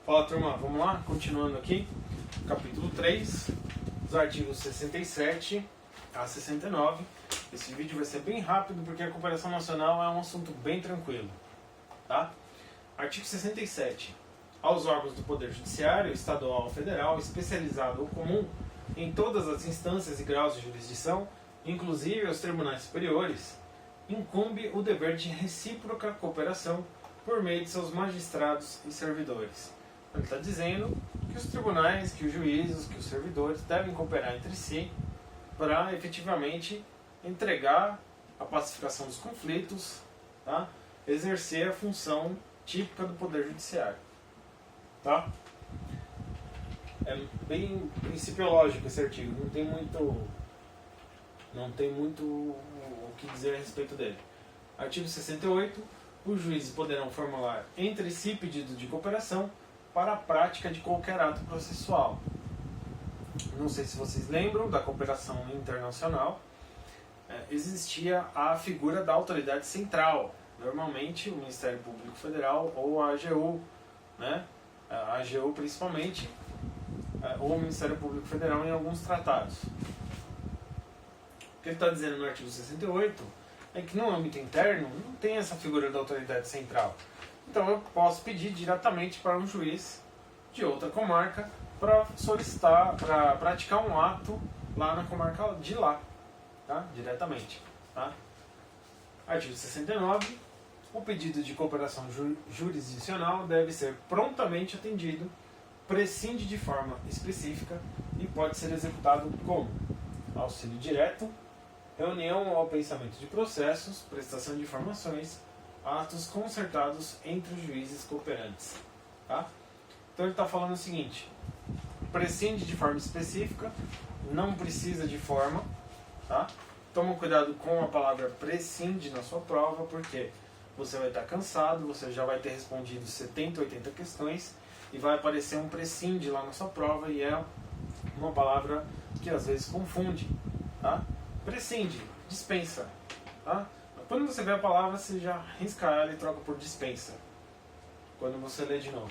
Fala, turma, vamos lá? Continuando aqui, capítulo 3, os artigos 67 a 69. Esse vídeo vai ser bem rápido porque a cooperação nacional é um assunto bem tranquilo, tá? Artigo 67. Aos órgãos do Poder Judiciário, estadual ou federal, especializado ou comum, em todas as instâncias e graus de jurisdição, inclusive aos tribunais superiores, incumbe o dever de recíproca cooperação por meio de seus magistrados e servidores. Ele está dizendo que os tribunais, que os juízes, que os servidores devem cooperar entre si para efetivamente entregar a pacificação dos conflitos, tá? Exercer a função típica do Poder Judiciário. Tá? É bem principiológico esse artigo, não tem muito o que dizer a respeito dele. Artigo 68. Os juízes poderão formular entre si pedido de cooperação para a prática de qualquer ato processual. Não sei se vocês lembram da cooperação internacional. Existia a figura da autoridade central, normalmente o Ministério Público Federal ou a AGU, né? A AGU principalmente, ou o Ministério Público Federal em alguns tratados. O que ele está dizendo no artigo 68 é que no âmbito interno não tem essa figura da autoridade central. Então eu posso pedir diretamente para um juiz de outra comarca para solicitar, para praticar um ato lá na comarca de lá, tá? Diretamente. Tá? Artigo 69. O pedido de cooperação jurisdicional deve ser prontamente atendido, prescinde de forma específica e pode ser executado como auxílio direto, reunião ou pensamento de processos, prestação de informações, atos concertados entre os juízes cooperantes. Tá? Então ele está falando o seguinte: prescinde de forma específica, não precisa de forma. Tá? Toma cuidado com a palavra prescinde na sua prova, porque você vai estar cansado, você já vai ter respondido 70, 80 questões e vai aparecer um prescinde lá na sua prova e é uma palavra que às vezes confunde. Tá? Prescinde, dispensa. Tá? Quando você vê a palavra, você já risca ela e troca por dispensa. Quando você lê de novo.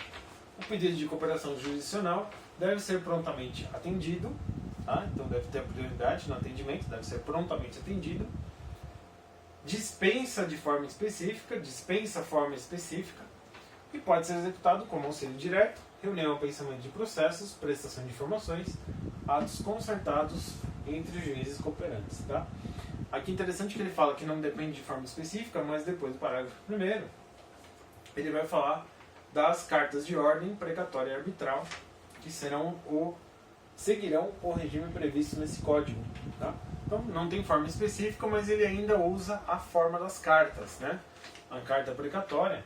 O pedido de cooperação jurisdicional deve ser prontamente atendido. Tá? Então deve ter prioridade no atendimento, deve ser prontamente atendido. Dispensa de forma específica, dispensa forma específica. E pode ser executado como auxílio direto, reunião ou pensamento de processos, prestação de informações, atos concertados entre os juízes cooperantes. Tá? Aqui é interessante que ele fala que não depende de forma específica, mas depois do parágrafo 1º, ele vai falar das cartas de ordem precatória e arbitral, que seguirão o regime previsto nesse código. Tá? Então não tem forma específica, mas ele ainda usa a forma das cartas. Né? A carta precatória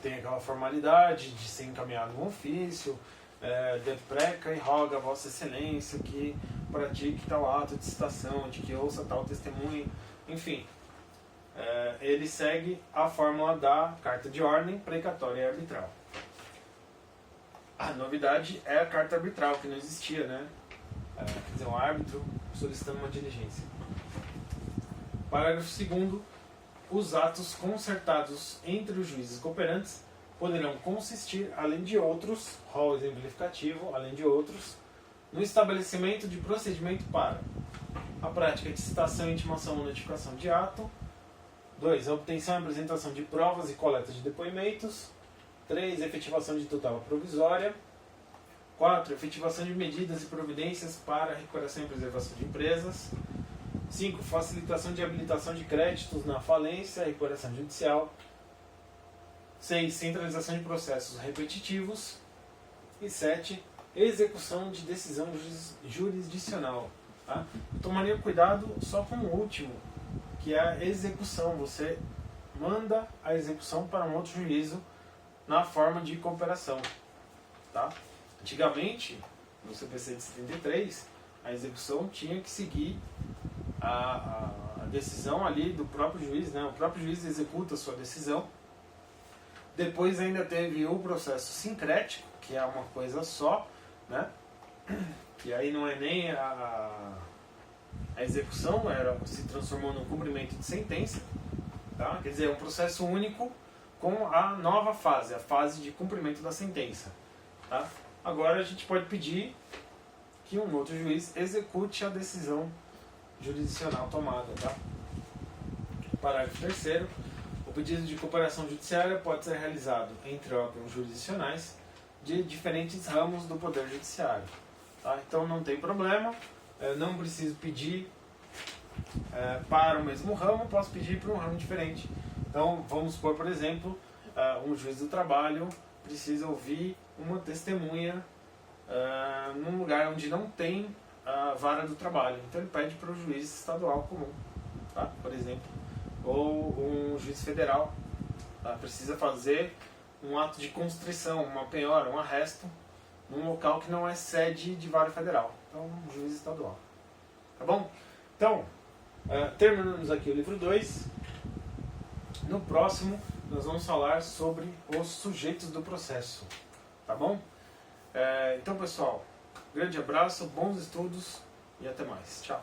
tem aquela formalidade de ser encaminhado um ofício, depreca e roga a Vossa Excelência que pratique tal ato de citação, de que ouça tal testemunho, enfim. Ele segue a fórmula da carta de ordem, precatória e arbitral. A novidade é a carta arbitral, que não existia, né? Quer dizer, um árbitro solicitando uma diligência. Parágrafo 2º. Os atos concertados entre os juízes cooperantes poderão consistir, além de outros, rol exemplificativo, além de outros, no estabelecimento de procedimento para a prática de citação, intimação ou notificação de ato. 2. A obtenção e apresentação de provas e coleta de depoimentos. 3. Efetivação de tutela provisória. 4. Efetivação de medidas e providências para a recuperação e preservação de empresas. 5. Facilitação de habilitação de créditos na falência e recuperação judicial. 6. Centralização de processos repetitivos. E 7. Execução de decisão jurisdicional. Tá? Tomaria cuidado só com o último, que é a execução. Você manda a execução para um outro juízo na forma de cooperação. Tá? Antigamente, no CPC de 73, a execução tinha que seguir a decisão ali do próprio juiz, né? O próprio juiz executa a sua decisão. Depois ainda teve o processo sincrético, que é uma coisa só, né? Que aí não é nem a execução, se transformou num cumprimento de sentença. Tá? Quer dizer, é um processo único, com a nova fase, a fase de cumprimento da sentença. Tá? Agora a gente pode pedir que um outro juiz execute a decisão jurisdicional tomada. Tá? Parágrafo 3º. O pedido de cooperação judiciária pode ser realizado entre órgãos jurisdicionais de diferentes ramos do Poder Judiciário. Tá? Então não tem problema, não preciso pedir para o mesmo ramo, posso pedir para um ramo diferente. Então vamos supor, por exemplo, um juiz do trabalho precisa ouvir uma testemunha num lugar onde não tem a vara do trabalho. Então ele pede para o juiz estadual comum, tá? Por exemplo, ou um juiz federal, tá? Precisa fazer um ato de constrição, uma penhora, um arresto num local que não é sede de vara federal. Então, um juiz estadual. Tá bom? Então, terminamos aqui o livro 2. No próximo, nós vamos falar sobre os sujeitos do processo. Tá bom? Então, pessoal, grande abraço, bons estudos e até mais. Tchau.